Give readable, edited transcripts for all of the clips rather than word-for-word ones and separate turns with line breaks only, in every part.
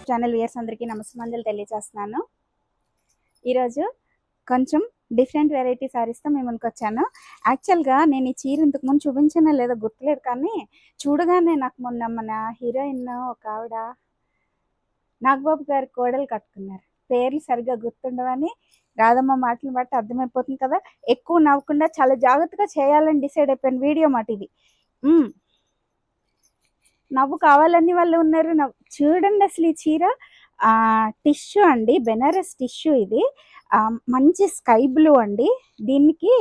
Channel viewers అందరికీ నమస్కారాలు తెలియజేస్తున్నాను. ఈరోజు కొంచెం డిఫరెంట్ వెరైటీ శారీస్తో మేము ముందుకు వచ్చాను. యాక్చువల్గా నేను ఈ చీర ఇంతకు ముందు చూపించానో లేదో గుర్తులేదు, కానీ చూడగానే నాకు మొన్న మన హీరోయిన్ ఒక ఆవిడ నాగబాబు గారి కోడలు కట్టుకున్నారు. పేర్లు సరిగ్గా గుర్తుండవని రాధమ్మ మాటలను బట్టి అర్థమైపోతుంది కదా. ఎక్కువ నవ్వకుండా చాలా జాగ్రత్తగా చేయాలని డిసైడ్ అయిపోయిన వీడియో మాట ఇది. నవ్వు కావాలని వాళ్ళు ఉన్నారు. చూడండి అసలు ఈ చీర టిష్యూ అండి, బెనారస్ టిష్యూ. ఇది మంచి స్కై బ్లూ అండి. దీనికి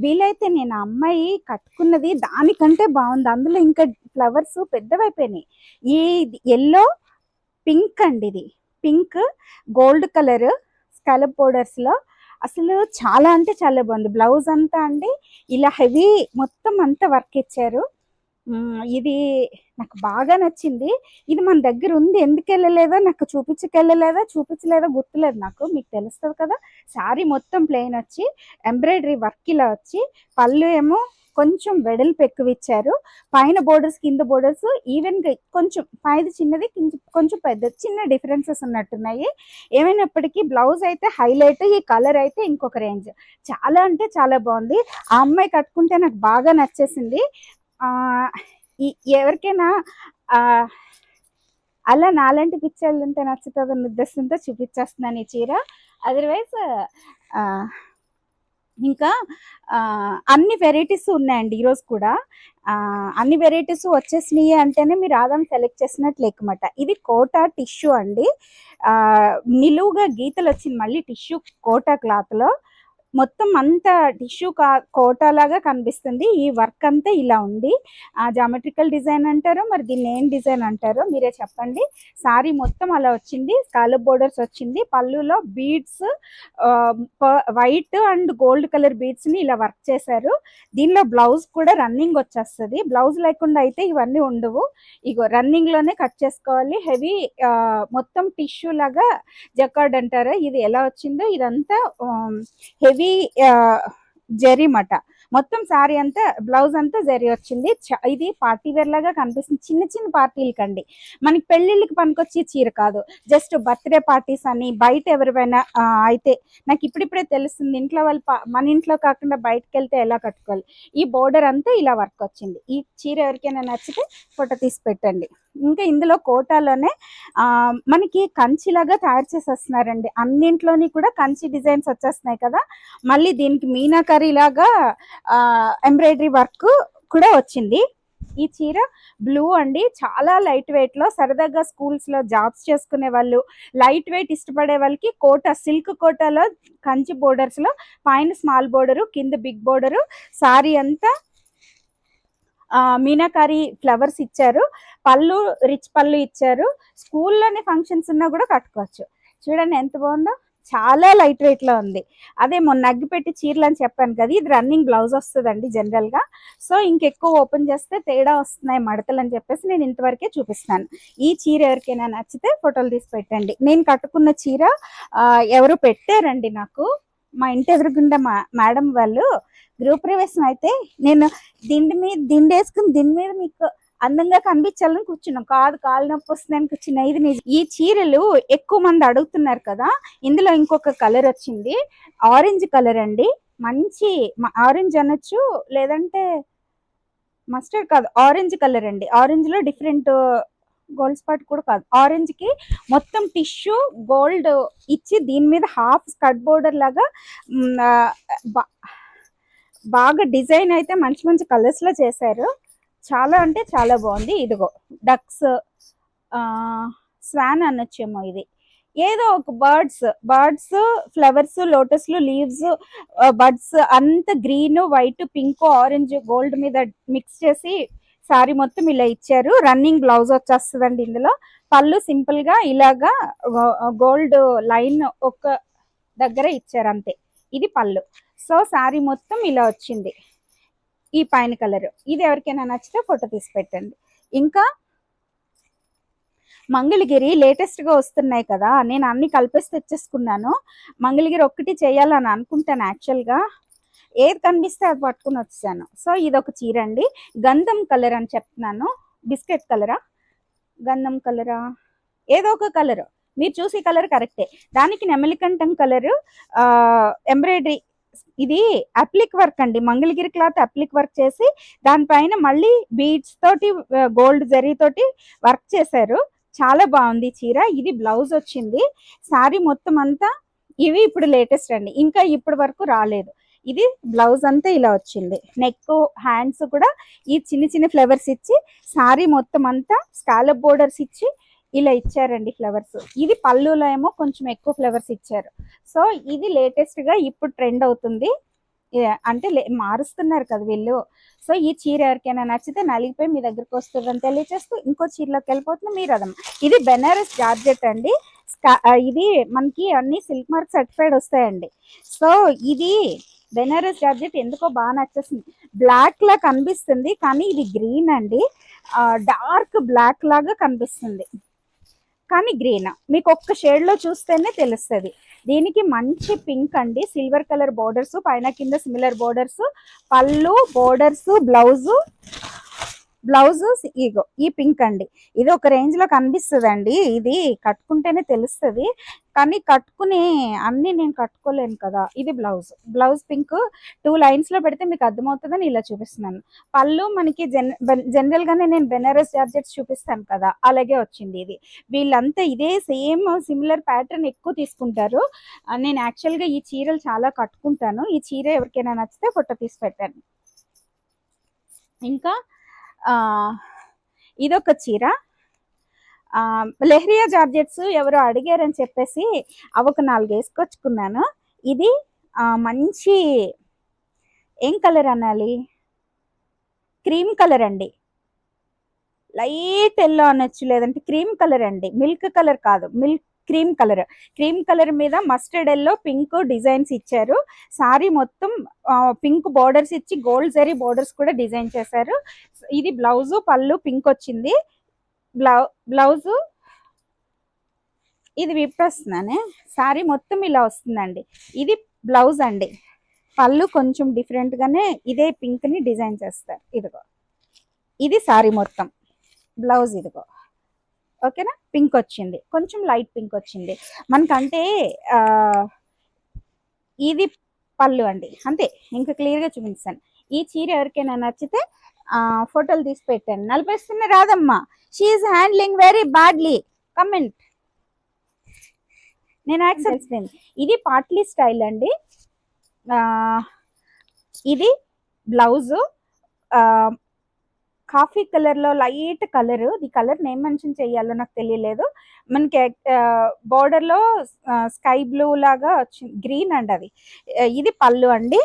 వీలైతే నేను అమ్మాయి కట్టుకున్నది దానికంటే బాగుంది. అందులో ఇంకా ఫ్లవర్స్ పెద్దవైపోయినాయి. ఈ ఎల్లో పింక్ అండి, ఇది పింక్ గోల్డ్ కలర్ స్కాలప్ బోర్డర్స్లో అసలు చాలా అంటే చాలా బాగుంది. బ్లౌజ్ అంతా అండి ఇలా హెవీ మొత్తం అంతా వర్క్ ఇచ్చారు. ఇది నాకు బాగా నచ్చింది. ఇది మన దగ్గర ఉంది, ఎందుకు వెళ్ళలేదో నాకు చూపించలేదో గుర్తులేదు నాకు. మీకు తెలుస్తుంది కదా. శారీ మొత్తం ప్లెయిన్ వచ్చి ఎంబ్రాయిడరీ వర్క్ ఇలా వచ్చి, పళ్ళు ఏమో కొంచెం వెడల్పు ఎక్కువ ఇచ్చారు. పైన బోర్డర్స్ కింద బోర్డర్స్ ఈవెన్గా, కొంచెం పైది చిన్నది కొంచెం పెద్ద చిన్న డిఫరెన్సెస్ ఉన్నట్టున్నాయి. ఏమైనప్పటికీ బ్లౌజ్ అయితే హైలైట్, ఈ కలర్ అయితే ఇంకొక రేంజ్. చాలా అంటే చాలా బాగుంది. ఆ అమ్మాయి కట్టుకుంటే నాకు బాగా నచ్చేసింది. ఎవరికైనా అలా నాలాంటి పిక్చర్లు ఉంటే నచ్చుతుందని ఉద్దేశంతో చూపించేస్తున్నాను ఈ చీర. అదర్వైజ్ ఇంకా అన్ని వెరైటీస్ ఉన్నాయండి ఈరోజు కూడా. అన్ని వెరైటీస్ వచ్చేసినాయి అంటేనే మీరు ఆదాం సెలెక్ట్ చేసినట్లు లెక్కమాట. ఇది కోటా టిష్యూ అండి. నిలువుగా గీతలు వచ్చింది మళ్ళీ టిష్యూ కోటా క్లాత్లో. మొత్తం అంతా టిష్యూ కోటా లాగా కనిపిస్తుంది. ఈ వర్క్ అంతా ఇలా ఉంది. జామెట్రికల్ డిజైన్ అంటారో మరి దీన్ని ఏం డిజైన్ అంటారో మీరే చెప్పండి. సారీ మొత్తం అలా వచ్చింది. స్కాలప్ బోర్డర్స్ వచ్చింది. పళ్ళులో beads white and gold colour బీడ్స్ని ఇలా వర్క్ చేశారు. దీనిలో బ్లౌజ్ కూడా రన్నింగ్ వచ్చేస్తుంది. బ్లౌజ్ లేకుండా అయితే ఇవన్నీ ఉండవు. ఇగో రన్నింగ్లోనే కట్ చేసుకోవాలి. హెవీ మొత్తం టిష్యూ లాగా జకార్డ్ అంటారు. ఇది ఎలా వచ్చిందో ఇదంతా హెవీ జరీ మట. మొత్తం శారీ అంతా బ్లౌజ్ అంతా జరీ వచ్చింది. ఇది పార్టీ వేర్ లాగా కనిపిస్తుంది. చిన్న చిన్న పార్టీలకండి, మనకి పెళ్ళిళ్ళకి పనికొచ్చే చీర కాదు. జస్ట్ బర్త్డే పార్టీస్ అని బయట ఎవరివైనా అయితే నాకు ఇప్పుడిప్పుడే తెలుస్తుంది. ఇంట్లో వాళ్ళు మన ఇంట్లో కాకుండా బయటకు వెళ్తే ఎలా కట్టుకోవాలి. ఈ బోర్డర్ అంతా ఇలా వర్క్ వచ్చింది. ఈ చీర ఎవరికైనా నచ్చితే ఫోటో తీసి పెట్టండి. ఇంకా ఇందులో కోటాలోనే మనకి కంచిలాగా తయారు చేసి వస్తున్నారండి. అన్నింట్లోని కూడా కంచి డిజైన్స్ వచ్చేస్తున్నాయి కదా. మళ్ళీ దీనికి మీనాకరీ లాగా ఎంబ్రాయిడరీ వర్క్ కూడా వచ్చింది. ఈ చీర బ్లూ అండి, చాలా లైట్ వెయిట్ లో సరదాగా స్కూల్స్ లో జాబ్స్ చేసుకునే వాళ్ళు, లైట్ వెయిట్ ఇష్టపడే వాళ్ళకి కోటా, సిల్క్ కోటాలో కంచి బోర్డర్స్ లో పైన స్మాల్ బోర్డరు కింద బిగ్ బోర్డరు, సారీ అంతా మీనాకారి ఫ్లవర్స్ ఇచ్చారు. పళ్ళు రిచ్ పళ్ళు ఇచ్చారు. స్కూల్లోనే ఫంక్షన్స్ ఉన్నా కూడా కట్టుకోవచ్చు. చూడండి ఎంత బాగుందో, చాలా లైట్ వెయిట్ లో ఉంది. అదే మొన్న నగ్గిపెట్టి చీరలు అని చెప్పాను కదా, ఇది రన్నింగ్ బ్లౌజ్ వస్తుందండి జనరల్ గా. సో ఇంకెక్కువ ఓపెన్ చేస్తే తేడా వస్తున్నాయి మడతలు అని చెప్పేసి నేను ఇంతవరకే చూపిస్తాను. ఈ చీర ఎవరికైనా నచ్చితే ఫోటోలు తీసి పెట్టండి. నేను కట్టుకున్న చీర ఎవరు పెట్టారండి నాకు, మా ఇంటి ఎదురుగుండా మేడం వాళ్ళు గృహప్రవేశం అయితే నేను దిండు వేసుకుని దీని మీద మీకు అందంగా కనిపించాలని కూర్చున్నాం. కాలు నొప్పి వస్తుందని కూర్చున్నా. ఇది ఈ చీరలు ఎక్కువ మంది అడుగుతున్నారు కదా. ఇందులో ఇంకొక కలర్ వచ్చింది, ఆరెంజ్ కలర్ అండి. మంచి ఆరెంజ్ అనొచ్చు, లేదంటే మస్టర్డ్ కాదు, ఆరెంజ్ కలర్ అండి. ఆరెంజ్ లో డిఫరెంట్ గోల్డ్ స్పాట్ కూడా కాదు, ఆరెంజ్ కి మొత్తం టిష్యూ గోల్డ్ ఇచ్చి దీని మీద హాఫ్ స్కర్ట్ బోర్డర్ లాగా బాగా డిజైన్ అయితే మంచి మంచి కలర్స్ లో చేశారు. చాలా అంటే చాలా బాగుంది. ఇదిగో డక్స్, స్వాన్ అనొచ్చేమో ఇది, ఏదో ఒక బర్డ్స్ ఫ్లవర్స్, లోటస్లు, లీవ్స్, బర్డ్స్ అంత green white pink orange gold మీద మిక్స్ చేసి సారీ మొత్తం ఇలా ఇచ్చారు. రన్నింగ్ బ్లౌజ్ వచ్చేస్తుందండి. ఇందులో పళ్ళు సింపుల్ గా ఇలాగా గోల్డ్ లైన్ ఒక దగ్గర ఇచ్చారు అంతే. ఇది పళ్ళు. సో శారీ మొత్తం ఇలా వచ్చింది. ఈ పైన కలర్ ఇది ఎవరికైనా నచ్చితే ఫోటో తీసి పెట్టండి. ఇంకా మంగళగిరి లేటెస్ట్గా వస్తున్నాయి కదా, నేను అన్ని కలిపేసి తెచ్చేసుకున్నాను. మంగళగిరి ఒక్కటి చేయాలని అనుకుంటాను యాక్చువల్గా. ఏది కనిపిస్తే అది పట్టుకుని వచ్చాను. సో ఇది ఒక చీర అండి, గంధం కలర్ అని చెప్తున్నాను. బిస్కెట్ కలరా గంధం కలరా ఏదో ఒక కలర్ మీరు చూసే కలర్ కరెక్టే. దానికి నెమలికంఠం కలరు ఎంబ్రాయిడరీ, ఇది అప్లిక్ వర్క్ అండి, మంగళగిరి క్లాత్ అప్లిక్ వర్క్ చేసి దానిపైన మళ్ళీ బీడ్స్ తోటి గోల్డ్ జరీ తోటి వర్క్ చేశారు. చాలా బాగుంది చీర. ఇది బ్లౌజ్ వచ్చింది. శారీ మొత్తం అంతా ఇవి ఇప్పుడు లేటెస్ట్ అండి, ఇంకా ఇప్పటి వరకు రాలేదు. ఇది బ్లౌజ్ అంతా ఇలా వచ్చింది. నెక్ హ్యాండ్స్ కూడా ఈ చిన్న చిన్న ఫ్లవర్స్ ఇచ్చి, శారీ మొత్తం అంతా స్కాలప్ బోర్డర్స్ ఇచ్చి ఇలా ఇచ్చారండి ఫ్లవర్స్. ఇది పళ్ళులో ఏమో కొంచెం ఎక్కువ ఫ్లవర్స్ ఇచ్చారు. సో ఇది లేటెస్ట్ గా ఇప్పుడు ట్రెండ్ అవుతుంది, అంటే మారుస్తున్నారు కదా వీళ్ళు. సో ఈ చీర ఎవరికైనా నచ్చితే నలిగిపోయి మీ దగ్గరకు వస్తుందని తెలియచేస్తూ ఇంకో చీరలోకి వెళ్ళిపోతుంది మీరు అదమ్మ. ఇది బెనారస్ జార్జెట్ అండి. ఇది మనకి అన్ని సిల్క్ మార్క్ సర్టిఫైడ్ వస్తాయండి. సో ఇది బెనారస్ జార్జెట్ ఎందుకో బాగా నచ్చేసింది. బ్లాక్ లా కనిపిస్తుంది కానీ ఇది గ్రీన్ అండి, డార్క్ బ్లాక్ లాగా కనిపిస్తుంది కానీ గ్రీన్. మీకు ఒక్క షేడ్ లో చూస్తేనే తెలుస్తుంది. దీనికి మంచి పింక్ అండి, సిల్వర్ కలర్ బోర్డర్స్, పైన కింద సిమిలర్ బోర్డర్స్, పళ్ళు బోర్డర్స్, బ్లౌజ్ ఇగో ఈ పింక్ అండి. ఇది ఒక రేంజ్ లో కనిపిస్తుంది అండి, ఇది కట్టుకుంటేనే తెలుస్తుంది కానీ కట్టుకుని అన్ని నేను కట్టుకోలేను కదా. ఇది బ్లౌజ్ పింక్ 2 లైన్స్ లో పెడితే మీకు అర్థమవుతుందని ఇలా చూపిస్తున్నాను. పళ్ళు మనకి జనరల్ గానే నేను బెనారస్ జార్జెట్స్ చూపిస్తాను కదా, అలాగే వచ్చింది ఇది. వీళ్ళంతా ఇదే సేమ్ సిమిలర్ ప్యాటర్న్ ఎక్కువ తీసుకుంటారు. నేను యాక్చువల్ గా ఈ చీరలు చాలా కట్టుకుంటాను. ఈ చీర ఎవరికైనా నచ్చితే ఫోటో తీసి పెట్టాను. ఇంకా ఇదొక చీర, లెహరియా జార్జెట్స్ ఎవరో అడిగారని చెప్పేసి అవి ఒక 4 వేసుకొచ్చుకున్నాను. ఇది మంచి ఏం కలర్ అనాలి, క్రీమ్ కలర్ అండి, లైట్ ఎల్లో అనొచ్చు, లేదంటే క్రీమ్ కలర్ అండి, మిల్క్ కలర్ కాదు, క్రీమ్ కలర్ మీద మస్టర్డ్ ఎల్లో పింక్ డిజైన్స్ ఇచ్చారు. సారీ మొత్తం పింక్ బోర్డర్స్ ఇచ్చి గోల్డ్ జరీ బోర్డర్స్ కూడా డిజైన్ చేశారు. ఇది బ్లౌజ్, పళ్ళు పింక్ వచ్చింది. బ్లౌజ్ ఇది విప్పేస్తున్నానే, సారీ మొత్తం ఇలా వస్తుందండి. ఇది బ్లౌజ్ అండి. పళ్ళు కొంచెం డిఫరెంట్ గానే ఇదే పింక్ ని డిజైన్ చేస్తారు. ఇదిగో ఇది సారీ మొత్తం, బ్లౌజ్ ఇదిగో ఓకేనా. పింక్ వచ్చింది, కొంచెం లైట్ పింక్ వచ్చింది మనకంటే. ఇది పళ్ళు అండి, అంతే. ఇంకా క్లియర్గా చూపిస్తాను. ఈ చీర ఎవరికైనా నచ్చితే ఫోటోలు తీసి పెట్టాను. నలిపేస్తున్న రాదమ్మా, she's handling very badly, comment. నేను యాక్సెప్ట్ చేయండి. ఇది పార్ట్లీ స్టైల్ అండి. ఇది బ్లౌజు కాఫీ కలర్ లో లైట్ కలర్, ఈ కలర్ నేమ్ మెన్షన్ చేయాలో నాకు తెలియలేదు. మనకి బోర్డర్ లో స్కై బ్లూ లాగా వచ్చింది, గ్రీన్ అండి అది. ఇది పళ్ళు అండి.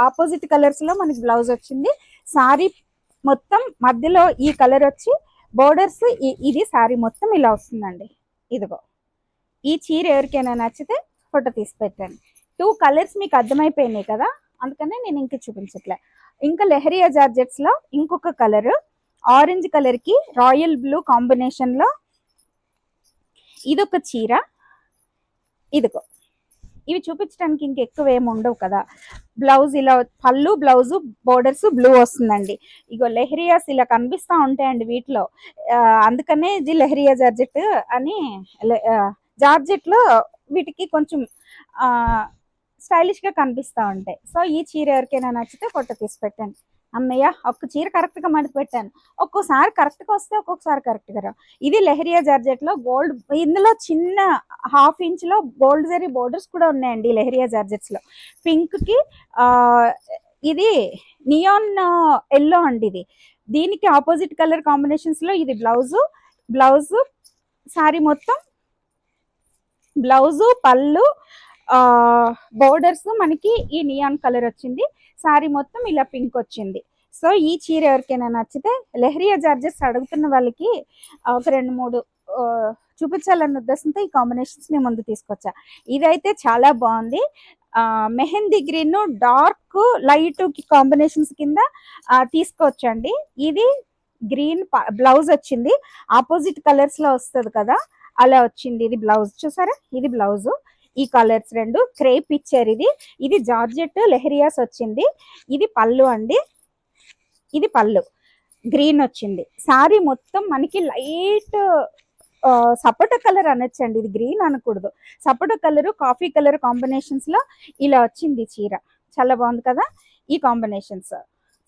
ఆపోజిట్ కలర్స్ లో మనకి బ్లౌజ్ వచ్చింది. సారీ మొత్తం మధ్యలో ఈ కలర్ వచ్చి బోర్డర్స్, ఇది సారీ మొత్తం ఇలా వస్తుందండి. ఇదిగో ఈ చీర ఎవరికైనా నచ్చితే ఫోటో తీసి పెట్టండి. 2 కలర్స్ మీకు అర్థమైపోయినాయి కదా, అందుకనే నేను ఇంక చూపించట్లే. ఇంకా లెహరియా జార్జెట్స్ లో ఇంకొక కలర్, ఆరెంజ్ కలర్ కి రాయల్ బ్లూ కాంబినేషన్ లో ఇదొక చీర. ఇదిగో ఇవి చూపించడానికి ఇంకెక్కువ ఏమి ఉండవు కదా. బ్లౌజ్ ఇలా, పళ్ళు బ్లౌజ్ బోర్డర్స్ బ్లూ వస్తుందండి. ఇగో లెహరియాస్ ఇలా కనిపిస్తూ ఉంటాయండి వీటిలో, అందుకనే ఇది లెహరియా జార్జెట్ అని. జార్జెట్ లో వీటికి కొంచెం స్టైలిష్ గా కనిపిస్తూ ఉంటాయి. సో ఈ చీర ఎవరికైనా నచ్చితే ఫోటో తీసి పెట్టండి. అమ్మయ్య, ఒక్క చీర కరెక్ట్ గా మడిచి పెట్టాను. ఒక్కోసారి కరెక్ట్ గా వస్తే ఒక్కొక్కసారి కరెక్ట్ గా రావు. ఇది లెహరియా జార్జెట్ లో గోల్డ్, ఇందులో చిన్న 1/2 ఇంచ్ లో గోల్డ్ జరీ బోర్డర్స్ కూడా ఉన్నాయండి లెహరియా జార్జెట్స్ లో. పింక్ కి ఇది నియాన్ ఎల్లో అండి. ఇది దీనికి ఆపోజిట్ కలర్ కాంబినేషన్స్ లో ఇది బ్లౌజ్ సారీ మొత్తం, బ్లౌజు పళ్ళు బోర్డర్స్ మనకి ఈ నియాన్ కలర్ వచ్చింది. సారీ మొత్తం ఇలా పింక్ వచ్చింది. సో ఈ చీర ఎవరికైనా నచ్చితే, లెహరియా జార్జెస్ అడుగుతున్న వాళ్ళకి ఒక 2-3 చూపించాలన్న ఉద్దేశంతో ఈ కాంబినేషన్స్ మీ ముందు తీసుకొచ్చా. ఇదైతే చాలా బాగుంది. Mehndi green dark light combinations కింద తీసుకోవచ్చండి. ఇది గ్రీన్ బ్లౌజ్ వచ్చింది, ఆపోజిట్ కలర్స్ లో వస్తుంది కదా అలా వచ్చింది. ఇది బ్లౌజ్ చూసారా, ఇది బ్లౌజ్. ఈ కలర్స్ 2 క్రేప్ ఇచ్చారు. ఇది జార్జెట్ లెహరియాస్ వచ్చింది. ఇది పళ్ళు అండి, ఇది పళ్ళు గ్రీన్ వచ్చింది. సారీ మొత్తం మనకి లైట్ సపోటా కలర్ అనొచ్చండి, ఇది గ్రీన్ అనకూడదు. సపోటా కలర్ కాఫీ కలర్ కాంబినేషన్స్ లో ఇలా వచ్చింది చీర. చాలా బాగుంది కదా ఈ కాంబినేషన్స్.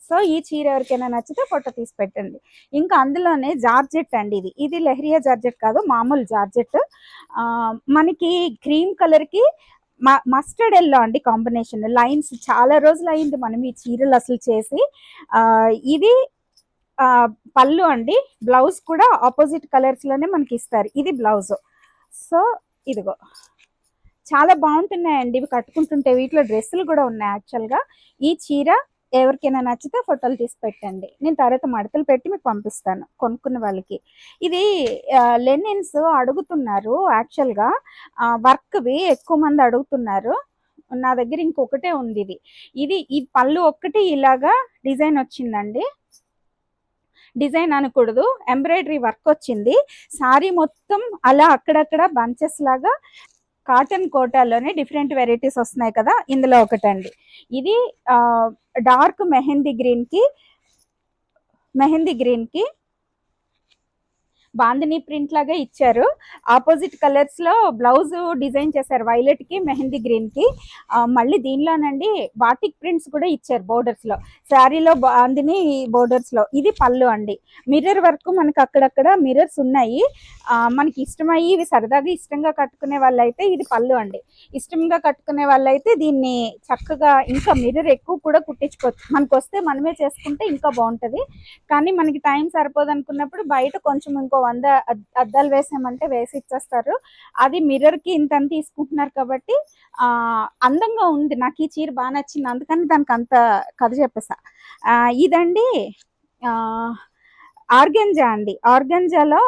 సో ఈ చీర ఎవరికైనా నచ్చితే ఫోటో తీసి పెట్టండి. ఇంకా అందులోనే జార్జెట్ అండి, ఇది లెహరియా జార్జెట్ కాదు, మామూలు జార్జెట్. మనకి క్రీమ్ కలర్ కి మస్టర్డ్ ఎల్లో అండి కాంబినేషన్. లైన్స్ చాలా రోజులు అయింది మనం ఈ చీరలు అసలు చేసి. ఇది పళ్ళు అండి. బ్లౌజ్ కూడా ఆపోజిట్ కలర్స్ లోనే మనకి ఇస్తారు. ఇది బ్లౌజ్. సో ఇదిగో చాలా బాగుంటున్నాయండి ఇవి కట్టుకుంటుంటే. వీటిలో డ్రెస్సులు కూడా ఉన్నాయి యాక్చువల్గా. ఈ చీర ఎవరికైనా నచ్చితే ఫోటోలు తీసి పెట్టండి, నేను తర్వాత మడతలు పెట్టి మీకు పంపిస్తాను కొనుక్కున్న వాళ్ళకి. ఇది లెనిన్స్ అడుగుతున్నారు యాక్చువల్గా, వర్క్వి ఎక్కువ మంది అడుగుతున్నారు. నా దగ్గర ఇంకొకటే ఉంది. ఇది ఈ పళ్ళు ఒక్కటి ఇలాగా డిజైన్ వచ్చిందండి. డిజైన్ అనకూడదు, ఎంబ్రాయిడరీ వర్క్ వచ్చింది. సారీ మొత్తం అలా అక్కడక్కడ బంచెస్ లాగా కాటన్ కోటాలోనే డిఫరెంట్ వెరైటీస్ వస్తున్నాయి కదా, ఇందులో ఒకటండి. ఇది డార్క్ మెహందీ గ్రీన్ కి బాందిని ప్రింట్ లాగా ఇచ్చారు. ఆపోజిట్ కలర్స్ లో బ్లౌజ్ డిజైన్ చేశారు, వైలెట్ కి మెహందీ గ్రీన్ కి. మళ్ళీ దీనిలోనండి బాటిక్ ప్రింట్స్ కూడా ఇచ్చారు బోర్డర్స్ లో. శారీలో బాందిని బోర్డర్స్ లో. ఇది పళ్ళు అండి. మిర్రర్ వర్క్ మనకి అక్కడక్కడ మిర్రర్స్ ఉన్నాయి. మనకి ఇష్టమయ్యి ఇవి సరదాగా ఇష్టంగా కట్టుకునే వాళ్ళైతే ఇది పళ్ళు అండి. ఇష్టంగా కట్టుకునే వాళ్ళైతే దీన్ని చక్కగా ఇంకా మిర్రర్ ఎక్కువ కూడా కుట్టించుకోవచ్చు. మనకు వస్తే మనమే చేసుకుంటే ఇంకా బాగుంటది. కానీ మనకి టైం సరిపోదు అనుకున్నప్పుడు బయట కొంచెం ఇంకో 100 అద్దాలు వేసామంటే వేసి ఇచ్చేస్తారు. అది మిర్రర్ కి ఇంత తీసుకుంటున్నారు కాబట్టి అందంగా ఉంది. నాకు ఈ చీర బాగా నచ్చింది, అందుకని దానికి అంత కథ చెప్పేసా. ఇదండి ఆర్గంజా అండి. ఆర్గంజాలో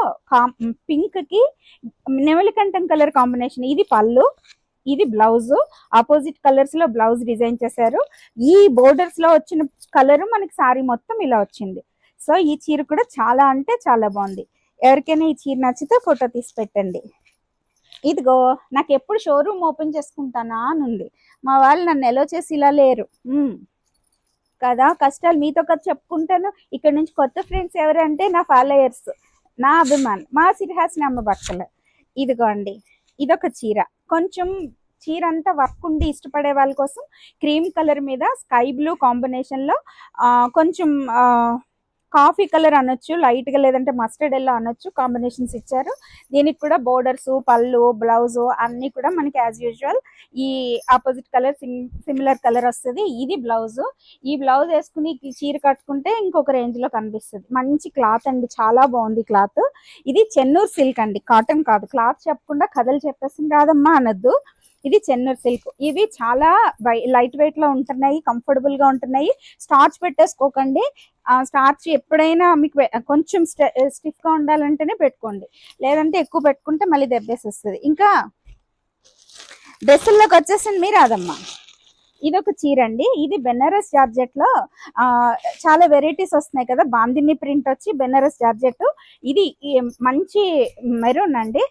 పింక్ కి నెమలికంఠం కలర్ కాంబినేషన్. ఇది పళ్ళు, ఇది బ్లౌజ్. ఆపోజిట్ కలర్స్ లో బ్లౌజ్ డిజైన్ చేశారు. ఈ బోర్డర్స్ లో వచ్చిన కలర్ మనకి సారీ మొత్తం ఇలా వచ్చింది. సో ఈ చీర కూడా చాలా అంటే చాలా బాగుంది. ఎవరికైనా ఈ చీర నచ్చితే ఫోటో తీసి పెట్టండి. ఇదిగో నాకు ఎప్పుడు షోరూమ్ ఓపెన్ చేసుకుంటానా అని ఉంది. మా వాళ్ళు నన్ను ఎలో చేసి ఇలా లేరు కదా. కష్టాలు మీతో కదా చెప్పుకుంటాను. ఇక్కడ నుంచి కొత్త ఫ్రెండ్స్ ఎవరంటే నా ఫాలోయర్స్, నా అభిమాన్, మా సిరిహాసిని అమ్మ బట్టలు. ఇదిగో అండి, ఇదొక చీర. కొంచెం చీర అంతా వర్క్ ఉండి ఇష్టపడే వాళ్ళ కోసం క్రీమ్ కలర్ మీద స్కై బ్లూ కాంబినేషన్ లో కొంచెం కాఫీ కలర్ అనొచ్చు, లైట్ గా, లేదంటే మస్టర్డ్ ఎల్లో అనొచ్చు, కాంబినేషన్స్ ఇచ్చారు. దీనికి కూడా బోర్డర్స్, పళ్ళు, బ్లౌజ్ అన్ని కూడా మనకి యాజ్ యూజువల్ ఈ ఆపోజిట్ కలర్ సిమిలర్ కలర్ వస్తుంది. ఇది బ్లౌజ్. ఈ బ్లౌజ్ వేసుకుని చీర కట్టుకుంటే ఇంకొక రేంజ్ లో కనిపిస్తుంది. మంచి క్లాత్ అండి, చాలా బాగుంది క్లాత్. ఇది చెన్నూరు సిల్క్ అండి, కాటన్ కాదు. క్లాత్ చెప్పకుండా కథలు చెప్పేసి రాదమ్మా అనొద్దు. ఇది చెన్నూరు సిల్క్. ఇవి చాలా లైట్ వెయిట్ లో ఉంటున్నాయి, కంఫర్టబుల్ గా ఉంటున్నాయి. స్టార్చ్ పెట్టేసుకోకండి. స్టార్చ్ ఎప్పుడైనా మీకు కొంచెం స్టిఫ్ గా ఉండాలంటేనే పెట్టుకోండి, లేదంటే ఎక్కువ పెట్టుకుంటే మళ్ళీ దెబ్బేసి వస్తుంది. ఇంకా డ్రెస్సుల్లోకి వచ్చేసింది మీ రాదమ్మా. ఇదొక చీర అండి. ఇది బెనారస్ జార్జెట్ లో చాలా వెరైటీస్ వస్తున్నాయి కదా. బాందిని ప్రింట్ వచ్చి బెనారస్ జార్జెట్. ఇది మంచి మెరూన్ అండి,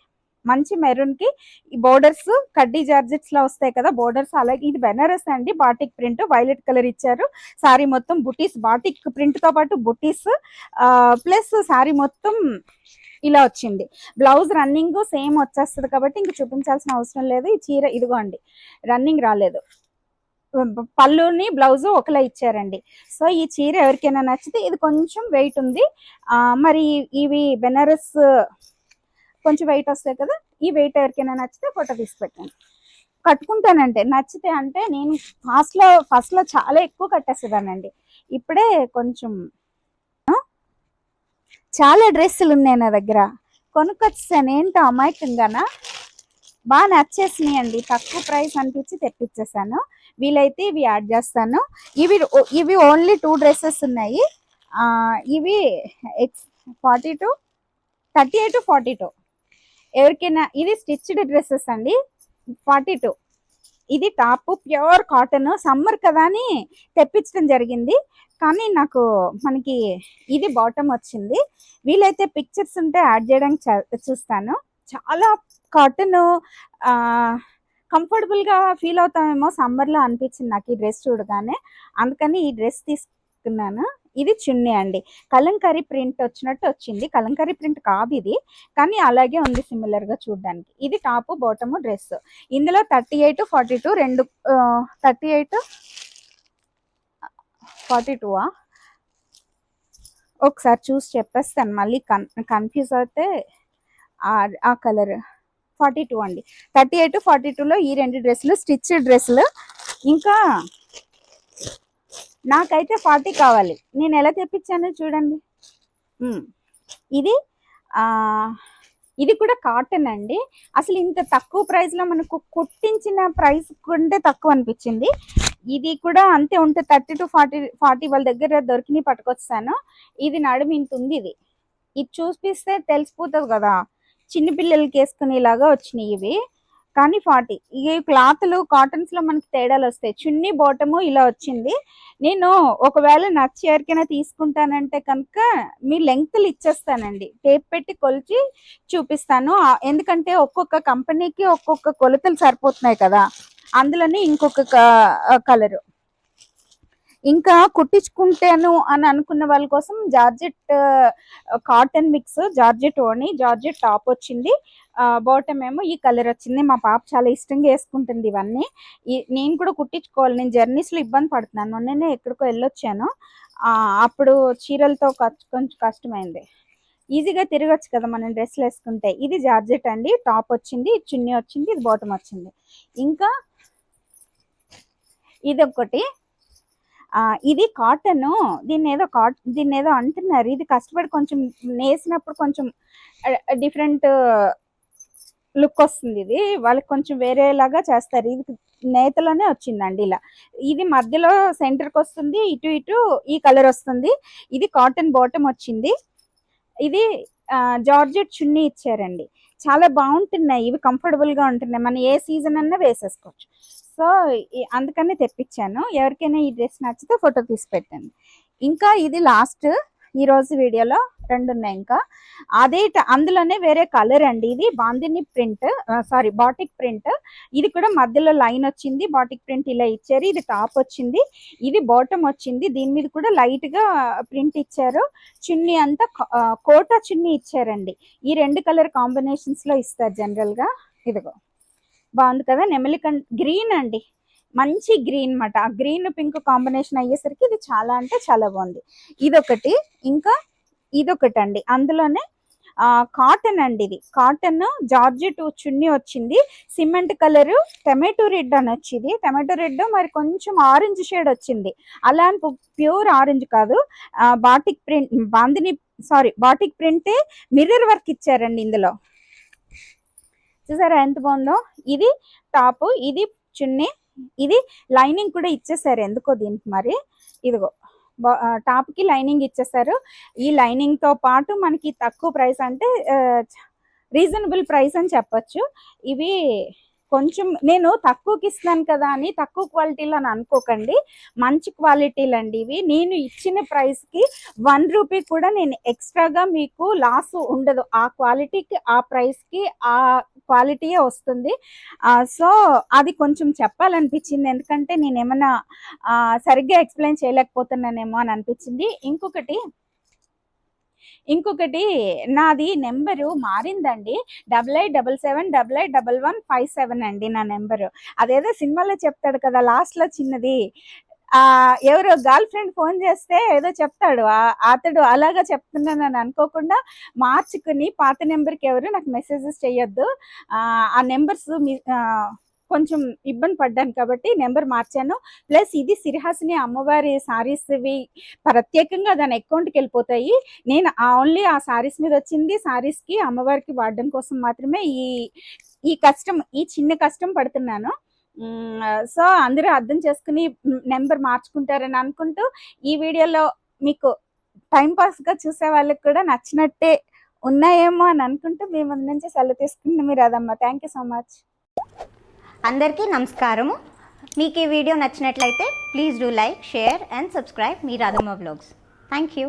మంచి మెరూన్ కి ఈ బోర్డర్స్ కడ్డీ జార్జెట్స్ లో వస్తాయి కదా బోర్డర్స్. అలాగే ఇది బెనారస్ అండి, బాటిక్ ప్రింట్, వైలెట్ కలర్ ఇచ్చారు. సారీ మొత్తం బుటీస్, బాటిక్ ప్రింట్ తో పాటు బుటీస్ ప్లస్ సారీ మొత్తం ఇలా వచ్చింది. బ్లౌజ్ రన్నింగ్ సేమ్ వచ్చేస్తుంది కాబట్టి ఇంక చూపించాల్సిన అవసరం లేదు. ఈ చీర ఇదిగో అండి, రన్నింగ్ రాలేదు. పళ్ళుని బ్లౌజ్ ఒకలా ఇచ్చారండి. సో ఈ చీర ఎవరికైనా నచ్చితే, ఇది కొంచెం వెయిట్ ఉంది. మరి ఇవి బెనారస్ కొంచెం వెయిట్ వస్తాయి కదా, ఈ వెయిట్ ఎవరికైనా నచ్చితే ఫోటో తీసి పెట్టండి. కట్టుకుంటానంటే నచ్చితే, అంటే నేను ఫస్ట్ లో చాలా ఎక్కువ కట్టేసేదానండి. ఇప్పుడే కొంచెం చాలా డ్రెస్సులు ఉన్నాయి నా దగ్గర, కొనుక్కొచ్చాను. ఏంటో అమాయకంగానా బాగా నచ్చేసినాయి అండి. తక్కువ ప్రైస్ అనిపించి తెప్పించేసాను. వీలైతే ఇవి యాడ్ చేస్తాను. ఇవి ఓన్లీ 2 డ్రెస్సెస్ ఉన్నాయి. ఇవి 42, 38, 42. ఎవరికైనా ఇది స్టిచ్డ్ డ్రెస్సెస్ అండి. 42. ఇది టాప్ ప్యూర్ కాటన్. సమ్మర్ కదా అని తెప్పించడం జరిగింది, కానీ నాకు మనకి ఇది బాటమ్ వచ్చింది. వీలైతే పిక్చర్స్ ఉంటే యాడ్ చేయడానికి చూస్తాను. చాలా కాటన్ కంఫర్టబుల్ గా ఫీల్ అవుతామేమో సమ్మర్ లో అనిపించింది నాకు ఈ డ్రెస్ చూడగానే. అందుకని ఈ డ్రెస్ తీసుకున్నాను. ఇది చున్నీ అండి. కలంకారీ ప్రింట్ వచ్చినట్టు వచ్చింది. కలంకారీ ప్రింట్ కాదు ఇది, కానీ అలాగే ఉంది సిమిలర్గా చూడడానికి. ఇది టాప్ బాటమ్ డ్రెస్. ఇందులో 38, 42 రెండు 38, 42 ఒకసారి చూసి చెప్పేస్తాను, మళ్ళీ కన్ఫ్యూజ్ అయితే. ఆ కలర్ 42 అండి. 38, 42లో ఈ రెండు డ్రెస్సులు స్టిచ్ డ్రెస్సులు. ఇంకా నాకైతే 40 కావాలి. నేను ఎలా తెప్పించానో చూడండి. ఇది ఇది కూడా కాటన్ అండి. అసలు ఇంత తక్కువ ప్రైస్లో మనకు కుట్టించిన ప్రైస్ కంటే తక్కువ అనిపించింది. ఇది కూడా అంతే ఉంటుంది, 30 to 40 వాళ్ళ దగ్గర దొరికినాయి పట్టుకొచ్చాను. ఇది నడుము ఇంత ఉంది. ఇది చూపిస్తే తెలిసిపోతుంది కదా, చిన్నపిల్లలకి వేసుకునేలాగా వచ్చినాయి ఇవి. కానీ 40. ఈ క్లాత్లు కాటన్స్లో మనకి తేడాలు వస్తాయి. చున్నీ బాటము ఇలా వచ్చింది. నేను ఒకవేళ నచ్చి ఎవరికైనా తీసుకుంటానంటే కనుక మీ లెంగ్త్లు ఇచ్చేస్తానండి, టేప్ పెట్టి కొలిచి చూపిస్తాను. ఎందుకంటే ఒక్కొక్క కంపెనీకి ఒక్కొక్క కొలతలు సరిపోతున్నాయి కదా, అందులోనే ఇంకొక కలరు. ఇంకా కుట్టించుకుంటాను అని అనుకున్న వాళ్ళ కోసం జార్జెట్ కాటన్ మిక్స్, జార్జెట్ ఓని, జార్జెట్ టాప్ వచ్చింది. బాటమ్ ఏమో ఈ కలర్ వచ్చింది. మా పాప చాలా ఇష్టంగా వేసుకుంటుంది ఇవన్నీ. నేను కూడా కుట్టించుకోవాలి, నేను జర్నీస్లో ఇబ్బంది పడుతున్నాను. మొన్ననే ఎక్కడికో వెళ్ళొచ్చాను, అప్పుడు చీరలతో కొంచెం కష్టమైంది. ఈజీగా తిరగచ్చు కదా మనం డ్రెస్లు వేసుకుంటే. ఇది జార్జెట్ అండి, టాప్ వచ్చింది, చున్నీ వచ్చింది, ఇది బాటమ్ వచ్చింది. ఇంకా ఇది ఒకటి, ఇది కాటన్. దీన్ని ఏదో అంటున్నారు. ఇది కష్టపడి కొంచెం నేసినప్పుడు కొంచెం డిఫరెంట్ లుక్ వస్తుంది. ఇది వాళ్ళకి కొంచెం వేరేలాగా చేస్తారు. ఇది నేతలోనే వచ్చిందండి ఇలా. ఇది మధ్యలో సెంటర్కి వస్తుంది, ఇటు ఇటు ఈ కలర్ వస్తుంది. ఇది కాటన్ బాటమ్ వచ్చింది. ఇది జార్జెట్ చున్నీ ఇచ్చారండి. చాలా బాగుంటున్నాయి ఇవి, కంఫర్టబుల్గా ఉంటున్నాయి. మనం ఏ సీజన్ అన్నా వేసేసుకోవచ్చు. సో అందుకని తెప్పించాను. ఎవరికైనా ఈ డ్రెస్ నచ్చితే ఫోటో తీసి పెట్టండి. ఇంకా ఇది లాస్ట్ ఈరోజు వీడియోలో 2 ఉన్నాయి. ఇంకా అదే అందులోనే వేరే కలర్ అండి. ఇది బాందిని ప్రింట్, బాటిక్ ప్రింట్. ఇది కూడా మధ్యలో లైన్ వచ్చింది, బాటిక్ ప్రింట్ ఇలా ఇచ్చారు. ఇది టాప్ వచ్చింది, ఇది బాటమ్ వచ్చింది. దీని మీద కూడా లైట్గా ప్రింట్ ఇచ్చారు. చున్నీ అంతా కోటా చున్నీ ఇచ్చారండి. ఈ 2 కలర్ కాంబినేషన్స్లో ఇస్తారు జనరల్గా. ఇదిగో బాగుంది కదా, నెమలి గ్రీన్ అండి, మంచి గ్రీన్ మాట. ఆ గ్రీన్ పింక్ కాంబినేషన్ అయ్యేసరికి ఇది చాలా అంటే చాలా బాగుంది. ఇదొకటి. ఇంకా ఇదొకటి అండి, అందులోనే కాటన్ అండి. ఇది కాటన్ జార్జెట్ చున్నీ వచ్చింది. సిమెంట్ కలరు, టమాటో రెడ్ అని వచ్చింది. టమాటో రెడ్ మరి కొంచెం ఆరెంజ్ షేడ్ వచ్చింది. అలా అని ప్యూర్ ఆరెంజ్ కాదు. బాటిక్ ప్రింట్, బాటిక్ ప్రింటే మిర్రర్ వర్క్ ఇచ్చారండి ఇందులో. చూసారా ఎంత బాగుందో. ఇది టాప్, ఇది చున్నీ, ఇది లైనింగ్ కూడా ఇచ్చేసారు ఎందుకో దీనికి మరి. ఇదిగో టాప్కి లైనింగ్ ఇచ్చేసారు. ఈ లైనింగ్తో పాటు మనకి తక్కువ ప్రైస్ అంటే రీజనబుల్ ప్రైస్ అని చెప్పచ్చు. ఇవి కొంచెం నేను తక్కువకి ఇస్తున్నాను కదా అని తక్కువ క్వాలిటీలో అని అనుకోకండి, మంచి క్వాలిటీలు అండి ఇవి. నేను ఇచ్చిన ప్రైస్కి 1 రూపీ కూడా నేను ఎక్స్ట్రాగా మీకు లాస్ ఉండదు. ఆ క్వాలిటీకి, ఆ ప్రైస్కి ఆ క్వాలిటీయే వస్తుంది. సో అది కొంచెం చెప్పాలనిపించింది, ఎందుకంటే నేను ఏమైనా సరిగ్గా ఎక్స్ప్లెయిన్ చేయలేకపోతున్నానేమో అని అనిపించింది. ఇంకొకటి నాది నెంబరు మారిందండి. 8877881157 అండి నా నెంబరు. అదేదో సినిమాలో చెప్తాడు కదా లాస్ట్లో చిన్నది, ఎవరో గర్ల్ ఫ్రెండ్ ఫోన్ చేస్తే ఏదో చెప్తాడు, అతడు అలాగా చెప్తున్నానని అనుకోకుండా మార్చుకుని పాత నెంబర్కి ఎవరు నాకు మెసేజెస్ చేయొద్దు. ఆ నెంబర్స్ కొంచెం ఇబ్బంది పడ్డాను కాబట్టి నెంబర్ మార్చాను. ప్లస్ ఇది సిరిహాసిని అమ్మవారి సారీస్, ఇవి ప్రత్యేకంగా దాని అకౌంట్కి వెళ్ళిపోతాయి. నేను ఓన్లీ ఆ సారీస్ మీద వచ్చింది సారీస్కి అమ్మవారికి వాడడం కోసం మాత్రమే ఈ కష్టం, ఈ చిన్న కష్టం పడుతున్నాను. సో అందరూ అర్థం చేసుకుని నెంబర్ మార్చుకుంటారని అనుకుంటూ ఈ వీడియోలో మీకు టైంపాస్గా చూసే వాళ్ళకి కూడా నచ్చినట్టే ఉన్నాయేమో అని అనుకుంటూ మీ ముందు నుంచి సెలవు తీసుకుంటున్నాను. మీరు అదమ్మా. Thank you so much.
అందరికీ నమస్కారము. మీకు ఈ వీడియో నచ్చినట్లయితే please do like, share and subscribe మీ రాధమ్మ వ్లాగ్స్. Thank you.